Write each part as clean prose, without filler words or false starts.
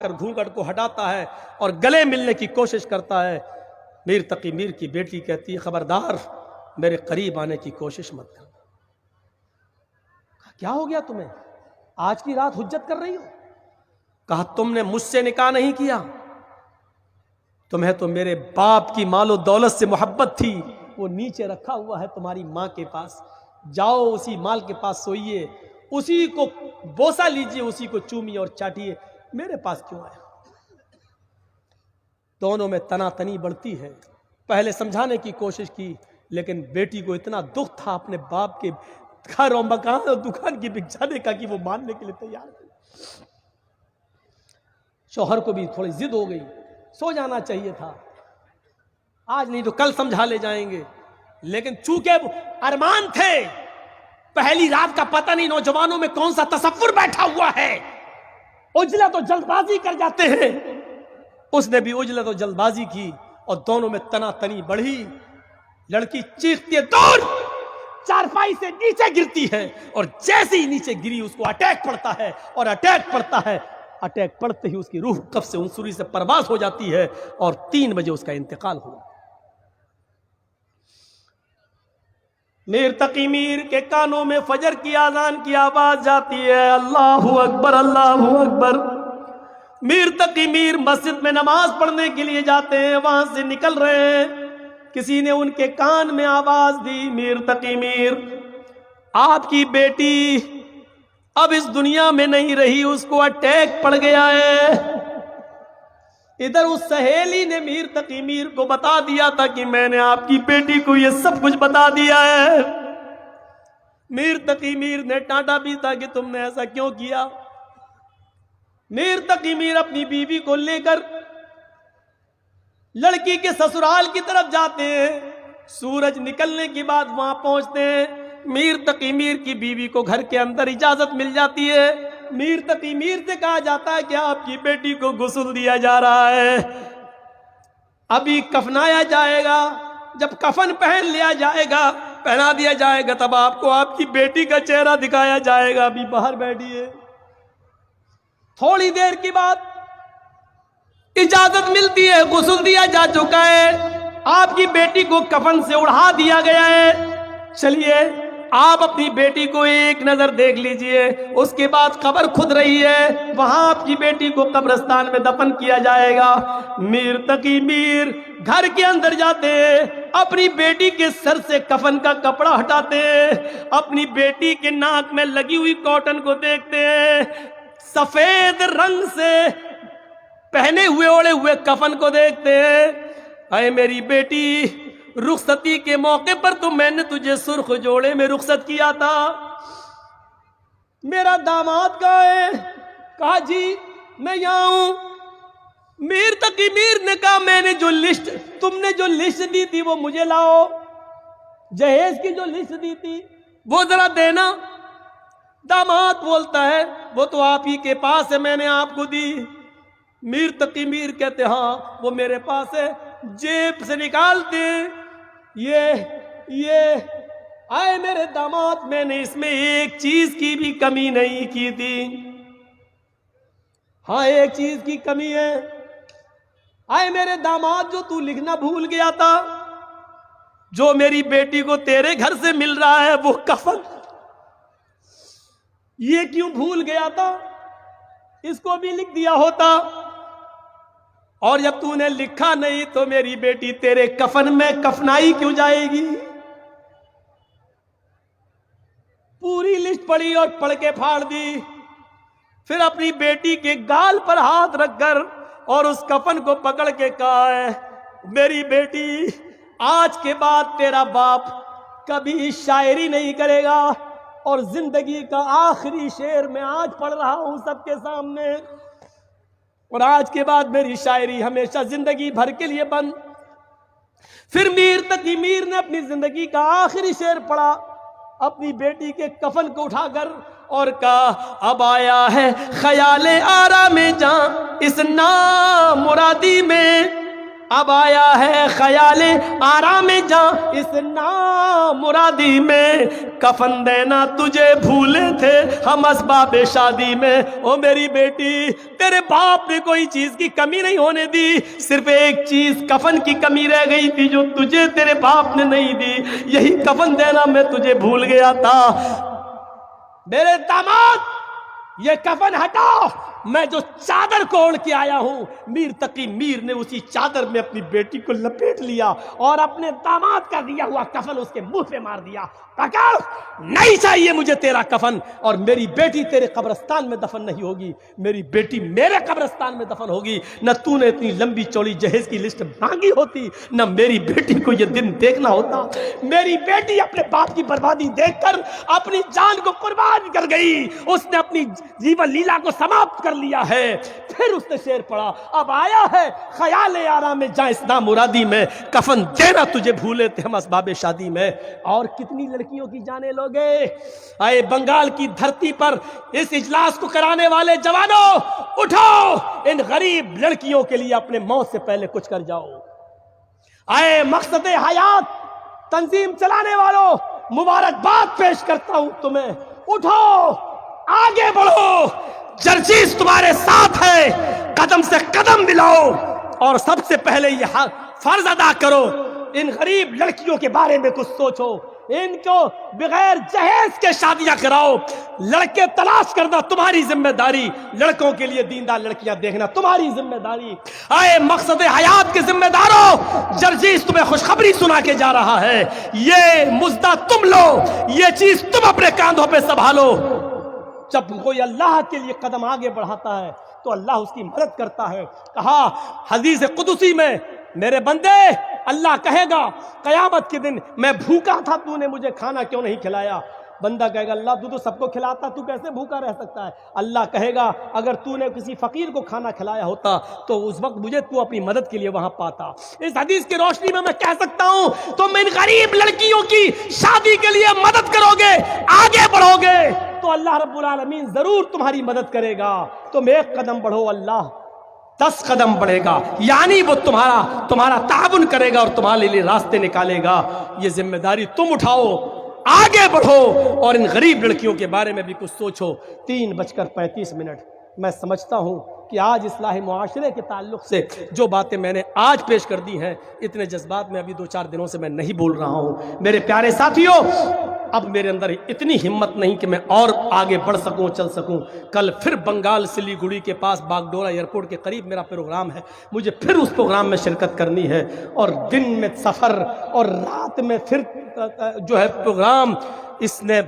کر گھونگھٹ کو ہٹاتا ہے اور گلے ملنے کی کوشش کرتا ہے۔ میر تقی میر کی بیٹی کہتی ہے خبردار میرے قریب آنے کی کوشش مت کر۔ کیا ہو گیا تمہیں؟ آج کی رات حجت کر رہی ہو؟ کہا تم نے مجھ سے نکاح نہیں کیا، تمہیں تو میرے باپ کی مال و دولت سے محبت تھی، وہ نیچے رکھا ہوا ہے تمہاری ماں کے پاس، جاؤ اسی مال کے پاس سوئیے، اسی کو بوسہ لیجئے، اسی کو چومیے اور چاٹیے، میرے پاس کیوں آیا؟ دونوں میں تنا تنی بڑھتی ہے۔ پہلے سمجھانے کی کوشش کی لیکن بیٹی کو اتنا دکھ تھا اپنے باپ کے گھر اور مکان اور دکان کی بک جانے کا کہ وہ ماننے کے لیے تیار نہیں۔ شوہر کو بھی تھوڑی ضد ہو گئی، سو جانا چاہیے تھا، آج نہیں تو کل سمجھا لے جائیں گے، لیکن چونکہ ارمان تھے، پہلی رات کا پتہ نہیں نوجوانوں میں کون سا تصور بیٹھا ہوا ہے، عجلت و جلد بازی کر جاتے ہیں، اس نے بھی عجلت و جلد بازی کی اور دونوں میں تنا تنی بڑھی۔ لڑکی چیختی ہے دور، چارپائی سے نیچے گرتی ہے اور جیسے ہی نیچے گری اس کو اٹیک پڑتا ہے، اور اٹیک پڑتا ہے، اٹیک پڑتے ہی اس کی روح قبض سے عنصری سے پرواز ہو جاتی ہے اور 3 بجے اس کا انتقال ہوا۔ میر تقی میر کے کانوں میں فجر کی اذان کی آواز جاتی ہے، اللہ اکبر اللہ اکبر۔ میر تقی میر مسجد میں نماز پڑھنے کے لیے جاتے ہیں، وہاں سے نکل رہے ہیں، کسی نے ان کے کان میں آواز دی، میر تقی میر آپ کی بیٹی اب اس دنیا میں نہیں رہی، اس کو اٹیک پڑ گیا ہے۔ ادھر اس سہیلی نے میر تقی میر کو بتا دیا تھا کہ میں نے آپ کی بیٹی کو یہ سب کچھ بتا دیا ہے۔ میر تقی میر نے ڈانٹا بھی تھا کہ تم نے ایسا کیوں کیا۔ میر تقی میر اپنی بیوی کو لے کر لڑکی کے سسرال کی طرف جاتے ہیں، سورج نکلنے کے بعد وہاں پہنچتے ہیں، میر تقی میر کی بیوی کو گھر کے اندر اجازت مل جاتی ہے۔ میر تقی میر سے کہا جاتا ہے کہ آپ کی بیٹی کو غسل دیا جا رہا ہے، ابھی کفنایا جائے گا، جب کفن پہن لیا جائے گا، پہنا دیا جائے گا، تب آپ کو آپ کی بیٹی کا چہرہ دکھایا جائے گا، ابھی باہر بیٹھیے۔ تھوڑی دیر کے بعد اجازت ملتی ہے، غسل دیا جا چکا ہے، آپ کی بیٹی کو کفن سے اڑا دیا گیا ہے، چلیے آپ اپنی بیٹی کو ایک نظر دیکھ لیجئے، اس کے بعد قبر کھد رہی ہے، وہاں آپ کی بیٹی کو قبرستان میں دفن کیا جائے گا۔ میر تقی میر گھر کے اندر جاتے ہیں، اپنی بیٹی کے سر سے کفن کا کپڑا ہٹاتے ہیں، اپنی بیٹی کے ناک میں لگی ہوئی کاٹن کو دیکھتے ہیں، سفید رنگ سے پہنے ہوئے اوڑے ہوئے کفن کو دیکھتے ہیں، اے میری بیٹی رخصتی کے موقع پر تو میں نے تجھے سرخ جوڑے میں رخصت کیا تھا، میرا داماد کہاں ہے؟ کہا جی میں یہاں ہوں۔ میر تقی میر نے کہا میں نے تم نے جو لسٹ دی تھی وہ مجھے لاؤ، جہیز کی جو لسٹ دی تھی وہ ذرا دینا۔ داماد بولتا ہے وہ تو آپ ہی کے پاس ہے، میں نے آپ کو دی۔ میر تقی میر کہتے ہاں وہ میرے پاس ہے، جیب سے نکالتے یہ آئے میرے داماد، میں نے اس میں ایک چیز کی بھی کمی نہیں کی تھی۔ ہاں ایک چیز کی کمی ہے، آئے میرے داماد جو تو لکھنا بھول گیا تھا، جو میری بیٹی کو تیرے گھر سے مل رہا ہے وہ کفن، یہ کیوں بھول گیا تھا؟ اس کو بھی لکھ دیا ہوتا، اور جب تو نے لکھا نہیں تو میری بیٹی تیرے کفن میں کفنائی کیوں جائے گی؟ پوری لسٹ پڑھی اور پڑھ کے پھاڑ دی، پھر اپنی بیٹی کے گال پر ہاتھ رکھ کر اور اس کفن کو پکڑ کے کہا ہے میری بیٹی آج کے بعد تیرا باپ کبھی شاعری نہیں کرے گا، اور زندگی کا آخری شعر میں آج پڑھ رہا ہوں سب کے سامنے، اور آج کے بعد میری شاعری ہمیشہ زندگی بھر کے لیے بند۔ پھر میر تقی میر نے اپنی زندگی کا آخری شعر پڑھا، اپنی بیٹی کے کفن کو اٹھا کر اور کہا اب آیا ہے خیال آرام جاں اس نامرادی میں، اب آیا ہے خیال آرام جاں اس نامرادی میں، کفن دینا تجھے بھولے تھے ہم اسباب شادی میں۔ او میری بیٹی، تیرے باپ نے کوئی چیز کی کمی نہیں ہونے دی، صرف ایک چیز کفن کی کمی رہ گئی تھی جو تجھے تیرے باپ نے نہیں دی، یہی کفن دینا میں تجھے بھول گیا تھا۔ میرے داماد، یہ کفن ہٹاؤ، میں جو چادر کو اوڑھ کے آیا ہوں، میر تقی میر نے اسی چادر میں اپنی بیٹی کو لپیٹ لیا اور اپنے داماد کا دیا ہوا کفن اس کے منہ پہ مار دیا۔ پکڑ، نہیں چاہیے مجھے تیرا کفن، اور میری بیٹی تیرے قبرستان میں دفن نہیں ہوگی، میری بیٹی میرے قبرستان میں دفن ہوگی۔ نہ تو نے اتنی لمبی چوڑی جہیز کی لسٹ مانگی ہوتی، نہ میری بیٹی کو یہ دن دیکھنا ہوتا۔ میری بیٹی اپنے باپ کی بربادی دیکھ کر اپنی جان کو قربان کر گئی، اس نے اپنی جیون لیلا کو سماپت کر لیا ہے۔ پھر اس نے شعر پڑھا، اب آیا ہے خیال آرام جاں اس نامرادی میں، کفن دینا تجھے بھولے تھے ہم اسباب شادی میں۔ اور کتنی لڑکیوں کی جانیں لوگے؟ آئے بنگال کی دھرتی پر اس اجلاس کو کرانے والے جوانوں، اٹھو، ان غریب لڑکیوں کے لیے اپنے موت سے پہلے کچھ کر جاؤ۔ آئے مقصد حیات تنظیم چلانے والوں، مبارکباد پیش کرتا ہوں تمہیں، اٹھو، آگے بڑھو، جرجیز تمہارے ساتھ ہے، قدم سے قدم ملاؤ، اور سب سے پہلے یہ فرض ادا کرو، ان غریب لڑکیوں کے بارے میں کچھ سوچو، ان کو بغیر جہیز کے شادیاں کراؤ، لڑکے تلاش کرنا تمہاری ذمہ داری، لڑکوں کے لیے دیندار لڑکیاں دیکھنا تمہاری ذمہ داری۔ آئے مقصد حیات کے ذمہ داروں، جرجیز تمہیں خوشخبری سنا کے جا رہا ہے، یہ مزدہ تم لو، یہ چیز تم اپنے کاندھوں پہ سنبھالو۔ جب کوئی اللہ کے لیے قدم آگے بڑھاتا ہے تو اللہ اس کی مدد کرتا ہے۔ کہا حدیث قدسی میں، میرے بندے، اللہ کہے گا قیامت کے دن، میں بھوکا تھا، تو نے مجھے کھانا کیوں نہیں کھلایا؟ بندہ کہے گا، اللہ تو سب کو کھلاتا، تو کیسے بھوکا رہ سکتا ہے؟ اللہ کہے گا، اگر تو نے کسی فقیر کو کھانا کھلایا ہوتا تو اس وقت مجھے تو اپنی مدد کے لیے وہاں پاتا۔ اس حدیث کی روشنی میں کہہ سکتا ہوں، تم ان غریب لڑکیوں کی شادی کے لیے مدد کرو گے، آگے بڑھو گے تو اللہ رب العالمین ضرور تمہاری مدد کرے گا۔ تم ایک قدم بڑھو، اللہ 10 قدم بڑھے گا، یعنی وہ تمہارا تعاون کرے گا اور تمہارے لیے راستے نکالے گا۔ یہ ذمہ داری تم اٹھاؤ، آگے بڑھو، اور ان غریب لڑکیوں کے بارے میں بھی کچھ سوچو۔ 3:35 میں سمجھتا ہوں کہ آج اصلاح معاشرے کے تعلق سے جو باتیں میں نے آج پیش کر دی ہیں، اتنے جذبات میں ابھی 2-4 دنوں سے میں نہیں بول رہا ہوں۔ میرے پیارے ساتھیوں، اب میرے اندر اتنی ہمت نہیں کہ میں اور آگے بڑھ سکوں، چل سکوں۔ کل پھر بنگال سلی گڑی کے پاس باگڈورا ایئرپورٹ کے قریب میرا پروگرام ہے، مجھے پھر اس پروگرام میں شرکت کرنی ہے، اور دن میں سفر اور رات میں پھر جو ہے پروگرام، اس نے،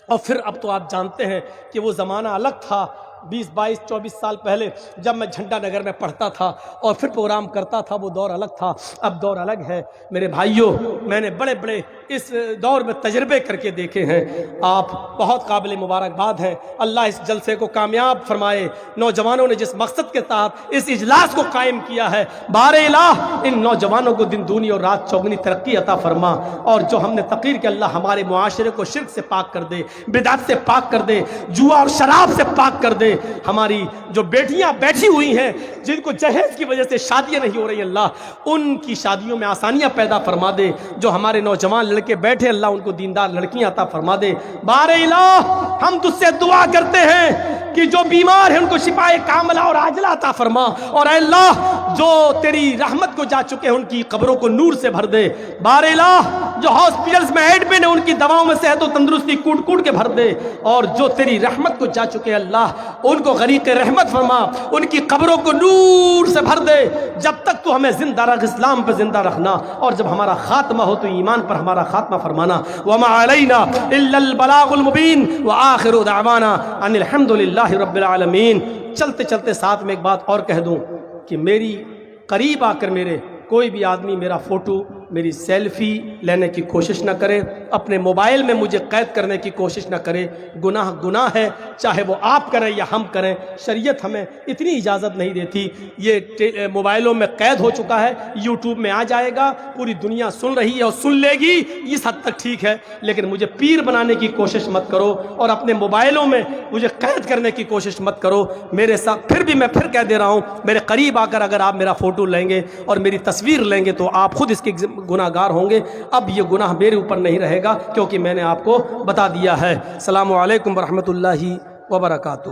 اور پھر اب تو آپ جانتے ہیں کہ وہ زمانہ الگ تھا، 20-22-24 سال پہلے جب میں جھنڈا نگر میں پڑھتا تھا اور پھر پروگرام کرتا تھا، وہ دور الگ تھا، اب دور الگ ہے۔ میرے بھائیوں، میں نے بڑے بڑے اس دور میں تجربے کر کے دیکھے ہیں، آپ بہت قابل مبارکباد ہیں، اللہ اس جلسے کو کامیاب فرمائے۔ نوجوانوں نے جس مقصد کے تحت اس اجلاس کو قائم کیا ہے، بار الہ ان نوجوانوں کو دن دونی اور رات چوگنی ترقی عطا فرما، اور جو ہم نے تقریر کہ اللہ ہمارے معاشرے کو شرک سے پاک کر دے، بدعت سے پاک کر دے، جوا اور شراب سے پاک کر دے۔ ہماری جو بیٹیاں بیٹھی ہوئی ہیں، جن کو جہیز کی وجہ سے شادیاں نہیں ہو رہی، اللہ ان کی شادیوں میں آسانیاں پیدا فرما دے۔ جو ہمارے نوجوان لڑکے بیٹھے، اللہ ان کو دیندار لڑکیاں عطا فرما دے۔ بار الہ ہم تجھ سے دعا کرتے ہیں کہ جو بیمار ہیں ان کو شفائے کاملہ اور عاجلہ عطا فرما، اور اے اللہ جو تیری رحمت کو جا چکے ہیں ان کی قبروں کو نور سے بھر دے۔ بار الہ جو ہاسپٹلز میں ایڈمٹ ہیں ان کی دواؤں میں صحت و تندرستی کوٹ کوٹ کے بھر دے، اور جو تیری رحمت کو جا چکے ہیں اللہ ان کو غریق رحمت فرما، ان کی قبروں کو نور سے بھر دے۔ جب تک تو ہمیں زندہ رکھ، اسلام پہ زندہ رکھنا، اور جب ہمارا خاتمہ ہو تو ایمان پر ہمارا خاتمہ فرمانا۔ وما علینا الا البلاغ المبین وآخر دعوانا ان الحمد للہ رب العالمین۔ چلتے چلتے ساتھ میں ایک بات اور کہہ دوں کہ میری قریب آ کر میرے کوئی بھی آدمی میرا فوٹو میری سیلفی لینے کی کوشش نہ کرے، اپنے موبائل میں مجھے قید کرنے کی کوشش نہ کرے۔ گناہ گناہ ہے، چاہے وہ آپ کریں یا ہم کریں، شریعت ہمیں اتنی اجازت نہیں دیتی۔ یہ موبائلوں میں قید ہو چکا ہے، یوٹیوب میں آ جائے گا، پوری دنیا سن رہی ہے اور سن لے گی، اس حد تک ٹھیک ہے، لیکن مجھے پیر بنانے کی کوشش مت کرو اور اپنے موبائلوں میں مجھے قید کرنے کی کوشش مت کرو۔ میرے ساتھ پھر بھی میں کہہ دے رہا ہوں، میرے قریب آ کر اگر آپ میرا فوٹو لیں گے اور میری تصویر لیں گے تو آپ خود اس کے گناہ گار ہوں گے۔ اب یہ گناہ میرے اوپر نہیں رہے گا، کیونکہ میں نے آپ کو بتا دیا ہے۔ السلام علیکم ورحمۃ اللہ وبرکاتہ۔